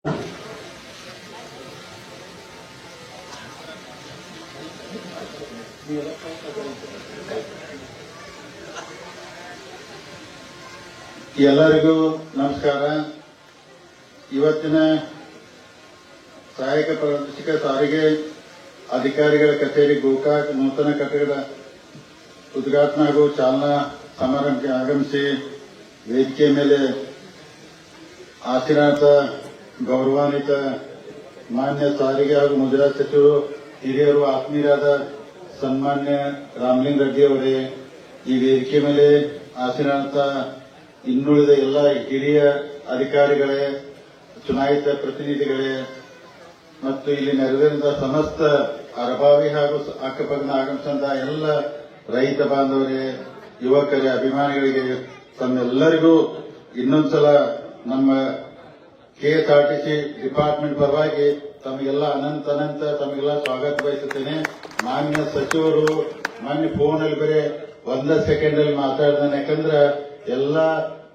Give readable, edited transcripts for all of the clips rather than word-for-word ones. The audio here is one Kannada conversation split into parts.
ಎಲ್ಲರಿಗೂ ನಮಸ್ಕಾರ. ಇವತ್ತಿನ ಸಹಾಯಕ ಪ್ರಾದೇಶಿಕ ಸಾರಿಗೆ ಅಧಿಕಾರಿಗಳ ಕಚೇರಿ ಗೋಕಾಕ್ ನೂತನ ಕಟ್ಟಡದ ಉದ್ಘಾಟನಾ ಹಾಗೂ ಚಾಲನಾ ಸಮಾರಂಭಕ್ಕೆ ಆಗಮಿಸಿ ವೇದಿಕೆ ಮೇಲೆ ಆಶೀರ್ವಾದ ಗೌರವಾನ್ವಿತ ಮಾನ್ಯ ಸಾರಿಗೆ ಹಾಗೂ ಮುಜರಾಯಿ ಸಚಿವರು, ಹಿರಿಯರು, ಆತ್ಮೀಯರಾದ ಸನ್ಮಾನ್ಯ ರಾಮಲಿಂಗ ರೆಡ್ಡಿ ಅವರೇ, ಈ ವೇದಿಕೆ ಮೇಲೆ ಆಶೀರ್ವಾದ ಇನ್ನುಳಿದ ಎಲ್ಲ ಹಿರಿಯ ಅಧಿಕಾರಿಗಳೇ, ಚುನಾಯಿತ ಪ್ರತಿನಿಧಿಗಳೇ ಮತ್ತು ಇಲ್ಲಿ ನೆರವೇರಿದ ಸಮಸ್ತ ಅರಭಾವಿ ಹಾಗೂ ಅಕ್ಕಪಕ್ಕದ ಆಗಮಿಸಿದ ಎಲ್ಲ ರೈತ ಬಾಂಧವರೇ, ಯುವಕರೇ, ಅಭಿಮಾನಿಗಳಿಗೆ ತಮ್ಮೆಲ್ಲರಿಗೂ ಇನ್ನೊಂದ್ಸಲ ನಮ್ಮ ಕೆಎಸ್ಆರ್ಟಿಸಿ ಡಿಪಾರ್ಟ್ಮೆಂಟ್ ಪರವಾಗಿ ತಮಗೆಲ್ಲ ಅನಂತ ತಮಗೆಲ್ಲ ಸ್ವಾಗತ ಬಯಸುತ್ತೇನೆ. ಮಾನ್ಯ ಸಚಿವರು ಮಾನ್ಯ ಫೋನಲ್ಲಿ ಬರೀ 1 ಸೆಕೆಂಡಲ್ಲಿ ಮಾತಾಡಿದಾನೆ. ಯಾಕಂದ್ರೆ ಎಲ್ಲ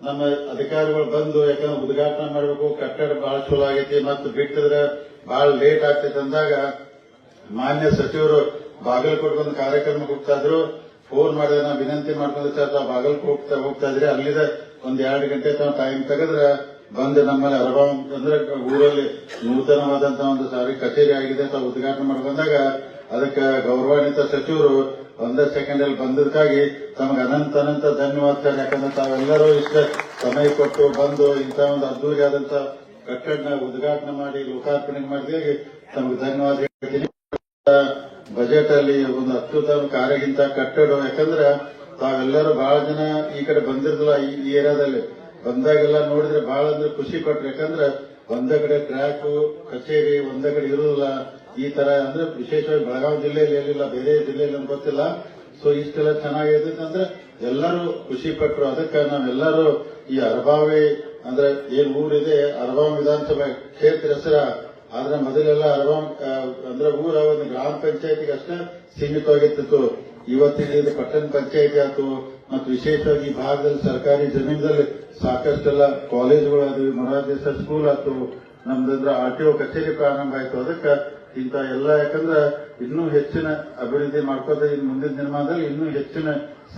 ನಮ್ಮ ಅಧಿಕಾರಿಗಳು ಬಂದು ಯಾಕಂದ್ರೆ ಉದ್ಘಾಟನೆ ಮಾಡಬೇಕು, ಕಟ್ಟಡ ಬಹಳ ಚಲೋ ಆಗೈತಿ ಮತ್ತು ಬಿಟ್ಟಿದ್ರೆ ಬಹಳ ಲೇಟ್ ಆಗ್ತೈತೆ ಅಂದಾಗ ಮಾನ್ಯ ಸಚಿವರು ಬಾಗಲಕೋಟೆ ಬಂದು ಕಾರ್ಯಕ್ರಮಕ್ಕೆ ಹೋಗ್ತಾ ಇದ್ರು. ಫೋನ್ ಮಾಡಿದ್ರೆ ನಾವು ವಿನಂತಿ ಮಾಡ್ಕೊಂಡ್ರೆ ಸರ್ ನಾವು ಬಾಗಲಕೋಟೆ ಹೋಗ್ತಾ ಇದ್ರಿ, ಅಲ್ಲಿದ 1-2 ಗಂಟೆ ಟೈಮ್ ತೆಗೆದ್ರೆ ಬಂದು ನಮ್ಮಲ್ಲಿ ಅರಬಾವ್ ಅಂದ್ರೆ ಊರಲ್ಲಿ ನೂತನವಾದಂತಹ ಒಂದು ಸಾರಿಗೆ ಕಚೇರಿ ಆಗಿದೆ ಅಂತ ಉದ್ಘಾಟನೆ ಮಾಡಿ ಬಂದಾಗ ಅದಕ್ಕೆ ಗೌರವಾನ್ವಿತ ಸಚಿವರು 1 ಸೆಕೆಂಡಲ್ಲಿ ಬಂದದಕ್ಕಾಗಿ ತಮಗೆ ಅನಂತ ಧನ್ಯವಾದ ಸರ್. ಯಾಕಂದ್ರೆ ತಾವೆಲ್ಲರೂ ಇಷ್ಟ ಸಮಯ ಕೊಟ್ಟು ಬಂದು ಇಂಥ ಒಂದು ಅದ್ದೂರಿಯಾದಂತ ಕಟ್ಟಡನ ಉದ್ಘಾಟನೆ ಮಾಡಿ ಲೋಕಾರ್ಪಣೆ ಮಾಡಿದಾಗ ತಮಗೆ ಧನ್ಯವಾದ ಹೇಳ್ತೀನಿ. ಬಜೆಟ್ ಅಲ್ಲಿ ಒಂದು ಅತ್ಯುತ್ತಮ ಕಾರ್ಯಗಿಂತ ಕಟ್ಟಡ, ಯಾಕಂದ್ರೆ ತಾವೆಲ್ಲರೂ ಬಹಳ ಜನ ಈ ಕಡೆ ಬಂದಿರಲಿಲ್ಲ, ಈ ಏರಿಯಾದಲ್ಲಿ ಬಂದಾಗೆಲ್ಲ ನೋಡಿದ್ರೆ ಬಹಳ ಅಂದ್ರೆ ಖುಷಿ ಪಟ್ರು. ಯಾಕಂದ್ರೆ ಒಂದೇ ಕಡೆ ಟ್ರ್ಯಾಕ್ ಕಚೇರಿ ಒಂದೇ ಕಡೆ ಇರುವುದಿಲ್ಲ. ಈ ತರ ಅಂದ್ರೆ ವಿಶೇಷವಾಗಿ ಬೆಳಗಾವಿ ಜಿಲ್ಲೆಯಲ್ಲಿ ಏನಿಲ್ಲ, ಬೇರೆ ಜಿಲ್ಲೆಯಲ್ಲಿ ಅಂತ ಗೊತ್ತಿಲ್ಲ. ಸೊ ಇಷ್ಟೆಲ್ಲ ಚೆನ್ನಾಗಿದೆ ಅಂದ್ರೆ ಎಲ್ಲರೂ ಖುಷಿ ಪಟ್ರು. ಅದಕ್ಕೆ ನಾವೆಲ್ಲರೂ ಈ ಅರಬಾವಿ ಅಂದ್ರೆ ಏನ್ ಊರಿದೆ, ಅರಬಾವಿ ವಿಧಾನಸಭೆ ಕ್ಷೇತ್ರ ಹೆಸರ, ಆದ್ರೆ ಮೊದಲೆಲ್ಲ ಅರಬಾವಿ ಅಂದ್ರೆ ಊರ ಒಂದು ಗ್ರಾಮ ಪಂಚಾಯತಿಗೆ ಅಷ್ಟೇ ಸೀಮಿತವಾಗಿರ್ತಿತ್ತು. ಇವತ್ತಿನ ಇದು ಪಟ್ಟಣ ಪಂಚಾಯತಿ ಆಯ್ತು ಮತ್ತು ವಿಶೇಷವಾಗಿ ಈ ಭಾಗದಲ್ಲಿ ಸರ್ಕಾರಿ ಜಮೀನಲ್ಲಿ ಸಾಕಷ್ಟೆಲ್ಲ ಕಾಲೇಜುಗಳು ಅದು, ಮೊರಾರ್ಜಿ ಸ್ಕೂಲ್ ಆಯ್ತು, ನಮ್ದಂದ್ರೆ ಆರ್ಟಿಒ ಕಚೇರಿ ಪ್ರಾರಂಭ ಆಯ್ತು. ಅದಕ್ಕೆ ಇಂಥ ಎಲ್ಲ ಯಾಕಂದ್ರೆ ಇನ್ನೂ ಹೆಚ್ಚಿನ ಅಭಿವೃದ್ಧಿ ಮಾಡ್ಕೋತ ಇನ್ನು ಮುಂದಿನ ದಿನಮಾನದಲ್ಲಿ ಇನ್ನೂ ಹೆಚ್ಚಿನ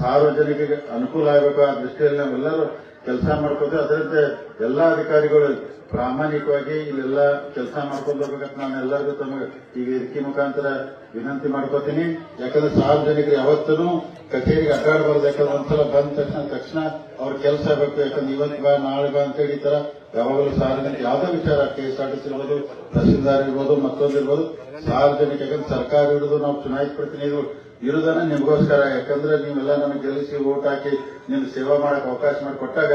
ಸಾರ್ವಜನಿಕರಿಗೆ ಅನುಕೂಲ ಆಗಬೇಕು. ಆ ದೃಷ್ಟಿಯಲ್ಲಿ ನಾವೆಲ್ಲರೂ ಕೆಲಸ ಮಾಡ್ಕೋತೀವಿ. ಅದರಂತೆ ಎಲ್ಲಾ ಅಧಿಕಾರಿಗಳು ಪ್ರಾಮಾಣಿಕವಾಗಿ ಇಲ್ಲೆಲ್ಲ ಕೆಲಸ ಮಾಡ್ಕೊಂಡು ಹೋಗ್ಬೇಕಂತ ನಾನು ಎಲ್ಲರಿಗೂ ತಮಗೆ ಈ ವೇದಿಕೆ ಮುಖಾಂತರ ವಿನಂತಿ ಮಾಡ್ಕೋತೀನಿ. ಯಾಕಂದ್ರೆ ಸಾರ್ವಜನಿಕರು ಯಾವತ್ತೂ ಕಚೇರಿಗೆ ಅಡ್ಡಾಡಬಾರ್ದು. ಯಾಕಂದ್ರೆ ಒಂದ್ಸಲ ಬಂದ ತಕ್ಷಣ ಅವ್ರ ಕೆಲಸ ಆಗಬೇಕು. ಯಾಕಂದ್ರೆ ಇವತ್ತು ಬಾ ನಾಳೆ ಬಾ ಅಂತೇಳಿ ಈ ತರ ಯಾವಾಗಲೂ ಸಾರ್ವಜನಿಕ ಯಾವುದೇ ವಿಚಾರ, ಕೆಎಸ್ಆರ್ಟಿಸಿ ಇರ್ಬೋದು, ತಹಸೀಲ್ದಾರ್ ಇರ್ಬೋದು, ಮತ್ತೊಂದು ಇರ್ಬೋದು, ಸಾರ್ವಜನಿಕ ಯಾಕಂದ್ರೆ ಸರ್ಕಾರ ಇರೋದು ನಾವು ಚುನಾಯಿತ ಪ್ರತಿನಿಧಿಗಳು ಇರುವುದನ್ನ ನಿಮಗೋಸ್ಕರ. ಯಾಕಂದ್ರೆ ನೀವೆಲ್ಲ ನಮಗೆ ಗೆಲ್ಲಿಸಿ ಓಟ್ ಹಾಕಿ ನಿಮ್ ಸೇವಾ ಮಾಡಕ್ ಅವಕಾಶ ಮಾಡಿಕೊಟ್ಟಾಗ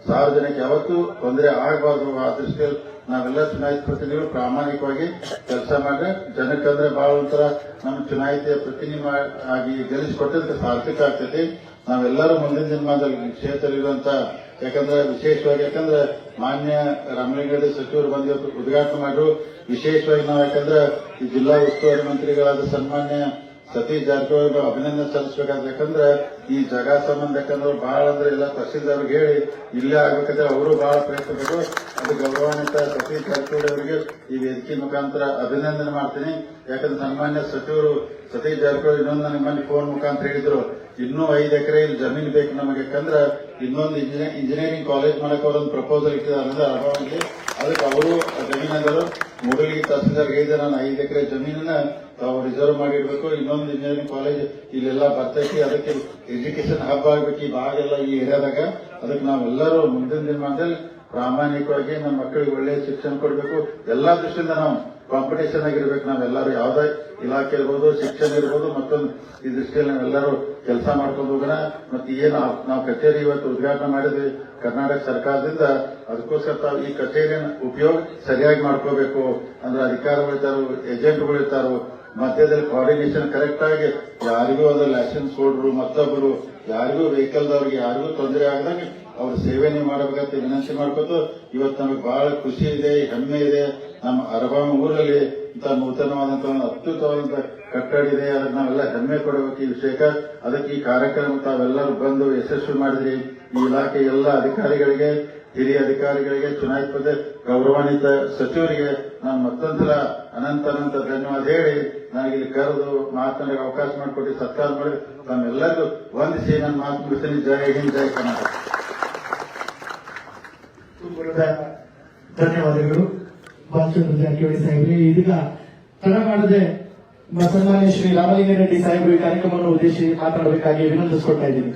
ಸಾರ್ವಜನಿಕ ಯಾವತ್ತೂ ತೊಂದರೆ ಆಗಬಾರ್ದು. ಆ ದೃಷ್ಟಿಯಲ್ಲಿ ನಾವೆಲ್ಲ ಚುನಾಯಿತ ಪ್ರತಿನಿಧಿಗಳು ಪ್ರಾಮಾಣಿಕವಾಗಿ ಕೆಲಸ ಮಾಡಿದ್ರೆ ಜನಕ್ಕಂದ್ರೆ ಬಹಳ ಒಂಥರ ನಮ್ಮ ಚುನಾಯಿತ ಪ್ರತಿನಿಧಿ ಆಗಿ ಗೆಲ್ಲಿಸಿಕೊಟ್ಟದಕ್ಕೆ ಸಾರ್ಥಕ ಆಗ್ತೈತಿ. ನಾವೆಲ್ಲರೂ ಮುಂದಿನ ದಿನಮಾನದಲ್ಲಿ ಕ್ಷೇತ್ರದಲ್ಲಿರುವಂತ ಯಾಕಂದ್ರೆ ವಿಶೇಷವಾಗಿ ಯಾಕಂದ್ರೆ ಮಾನ್ಯ ರಾಮಲಿಂಗ ಸಚಿವರು ಬಂದು ಉದ್ಘಾಟನೆ ಮಾಡಿದ್ರು. ವಿಶೇಷವಾಗಿ ನಾವು ಯಾಕಂದ್ರೆ ಈ ಜಿಲ್ಲಾ ಉಸ್ತುವಾರಿ ಮಂತ್ರಿಗಳಾದ ಸನ್ಮಾನ್ಯ ಸತೀಶ್ ಜಾರಕಿಹೊಳಿ ಅಭಿನಂದನೆ ಸಲ್ಲಿಸಬೇಕಾದ್ರೆ, ಯಾಕಂದ್ರೆ ಈ ಜಗ ಸಂಬಂಧ ಯಾಕಂದ್ರೆ ಬಹಳ ಅಂದ್ರೆ ಎಲ್ಲ ತಹಸೀಲ್ದಾರ್ಗೆ ಹೇಳಿ ಇಲ್ಲೇ ಆಗ್ಬೇಕಂದ್ರೆ ಅವರು ಬಹಳ ಪ್ರಯತ್ನ ಬೇಕು. ಅದು ಗೌರವಾನ್ವಿತ ಸತೀಶ್ ಜಾರಕಿಹೊಳಿ ಅವರಿಗೆ ಈ ವೇದಿಕೆ ಮುಖಾಂತರ ಅಭಿನಂದನೆ ಮಾಡ್ತೀನಿ. ಯಾಕಂದ್ರೆ ಸನ್ಮಾನ್ಯ ಸಚಿವರು ಸತೀಶ್ ಜಾರಕಿಹೊಳಿ ಇನ್ನೊಂದು ನನಗೆ ಮನೆ ಫೋನ್ ಮುಖಾಂತರ ಹೇಳಿದ್ರು, ಇನ್ನೂ 5 ಎಕರೆ ಇಲ್ಲಿ ಜಮೀನು ಬೇಕು ನಮಗೆ. ಯಾಕಂದ್ರೆ ಇನ್ನೊಂದು ಇಂಜಿನಿಯರಿಂಗ್ ಕಾಲೇಜ್ ಮಾಡಕ್ಕೆ ಅವರೊಂದು ಪ್ರಪೋಸಲ್ ಇಟ್ಟಿದ್ದಾರೆ ಅರಬಾವಿಗೆ. ಅದಕ್ಕೆ ಅವರು ಜಮೀನಾದರು ಮೂಡಲಗಿ ತಹಸೀಲ್ದಾರ್ಗೆ ಹೇಳಿದೆ, ನಾನು 5 ಎಕರೆ ಜಮೀನನ್ನ ತಾವು ರಿಸರ್ವ್ ಮಾಡಿರ್ಬೇಕು, ಇನ್ನೊಂದು ಇಂಜಿನಿಯರಿಂಗ್ ಕಾಲೇಜ್ ಇಲ್ಲೆಲ್ಲ ಬರ್ತೈತಿ, ಅದಕ್ಕೆ ಎಜುಕೇಶನ್ ಹಬ್ ಆಗ್ಬೇಕು ಈ ಭಾಗ ಎಲ್ಲ ಈ ಏರಿಯಾದಾಗ. ಅದಕ್ಕೆ ನಾವೆಲ್ಲರೂ ಮುಂದಿನ ದಿನಮಾನದಲ್ಲಿ ಪ್ರಾಮಾಣಿಕವಾಗಿ ನಮ್ಮ ಮಕ್ಕಳಿಗೆ ಒಳ್ಳೆಯ ಶಿಕ್ಷಣ ಕೊಡಬೇಕು. ಎಲ್ಲಾ ದೃಷ್ಟಿಯಿಂದ ನಾವು ಕಾಂಪಿಟೇಷನ್ ಆಗಿರ್ಬೇಕು. ನಾವೆಲ್ಲರೂ ಯಾವುದೇ ಇಲಾಖೆ ಇರ್ಬೋದು, ಶಿಕ್ಷಣ ಇರ್ಬೋದು, ಮತ್ತೊಂದು ಈ ದೃಷ್ಟಿಯಲ್ಲಿ ನಾವೆಲ್ಲರೂ ಕೆಲಸ ಮಾಡ್ಕೊಂಡು ಹೋಗೋಣ. ಮತ್ತೆ ಏನು ನಾವು ಕಚೇರಿ ಇವತ್ತು ಉದ್ಘಾಟನೆ ಮಾಡಿದ್ವಿ ಕರ್ನಾಟಕ ಸರ್ಕಾರದಿಂದ, ಅದಕ್ಕೋಸ್ಕರ ತಾವು ಈ ಕಚೇರಿಯ ಉಪಯೋಗ ಸರಿಯಾಗಿ ಮಾಡ್ಕೋಬೇಕು. ಅಂದ್ರೆ ಅಧಿಕಾರಿಗಳು ಇರ್ತಾರೋ, ಏಜೆಂಟ್ಗಳು ಇರ್ತಾರೋ, ಮಧ್ಯದಲ್ಲಿ ಕೋಆರ್ಡಿನೇಷನ್ ಕರೆಕ್ಟ್ ಆಗಿ ಯಾರಿಗೂ ಒಂದು ಲೈಸೆನ್ಸ್ ಹೋಲ್ಡರು ಮತ್ತೊಬ್ಬರು ಯಾರಿಗೂ ವೆಹಿಕಲ್ದವ್ರಿಗೆ ಯಾರಿಗೂ ತೊಂದರೆ ಆಗದಂಗೆ ಅವ್ರ ಸೇವೆ ನೀವು ಮಾಡಬೇಕಂತ ವಿನಂತಿ ಮಾಡ್ಕೊತು. ಇವತ್ತು ನಮಗೆ ಬಹಳ ಖುಷಿ ಇದೆ, ಹೆಮ್ಮೆ ಇದೆ. ನಮ್ಮ ಅರಬಾವಿ ಊರಲ್ಲಿ ಇಂಥ ನೂತನವಾದಂತಹ ಒಂದು ಅತ್ಯುತ್ತಮವಾದಂತ ಕಟ್ಟಡ ಇದೆ. ಅದಕ್ಕೆ ನಾವೆಲ್ಲ ಹೆಮ್ಮೆ ಕೊಡಬೇಕು ಈ ವಿಷಯಕ್ಕೆ. ಅದಕ್ಕೆ ಈ ಕಾರ್ಯಕ್ರಮ ತಾವೆಲ್ಲರೂ ಬಂದು ಯಶಸ್ವಿ ಮಾಡಿದ್ರಿ. ಈ ಇಲಾಖೆ ಎಲ್ಲ ಅಧಿಕಾರಿಗಳಿಗೆ, ಹಿರಿಯ ಅಧಿಕಾರಿಗಳಿಗೆ, ಚುನಾಯಿತ ಗೌರವಾನ್ವಿತ ಸಚಿವರಿಗೆ ನಾನು ಮತ್ತೊಂದ್ಸಲ ಅನಂತ ಧನ್ಯವಾದ ಹೇಳಿ ನನಗೆ ಇಲ್ಲಿ ಕರೆದು ಮಾತನಾಡಕ್ಕೆ ಅವಕಾಶ ಮಾಡಿಕೊಟ್ಟು ಸತ್ಕಾರ ಮಾಡಿ ತಮ್ಮೆಲ್ಲರಿಗೂ ವಂದಿಸಿ ನನ್ನ ಮಾತು ಮುಗಿಸ್ತೀನಿ. ಜೈ ಹಿಂದ್, ಜೈ ಕರ್ನಾಟಕ. ಧನ್ಯವಾದಗಳು ಬಾಲಚಂದ್ರ ಜಾರಕಿಹೊಳಿ ಸಾಹೇಬ್ರೆ. ಇದೀಗ ತಡ ಮಾಡದೆ ಸನ್ಮಾನ್ಯ ಶ್ರೀ ರಾಮಲಿಂಗಾರೆಡ್ಡಿ ಸಾಹೇಬರು ಈ ಕಾರ್ಯಕ್ರಮವನ್ನು ಉದ್ದೇಶಿಸಿ ಮಾತನಾಡಬೇಕಾಗಿ ವಿನಂತಿಸಿಕೊಳ್ತಾ ಇದ್ದೀನಿ.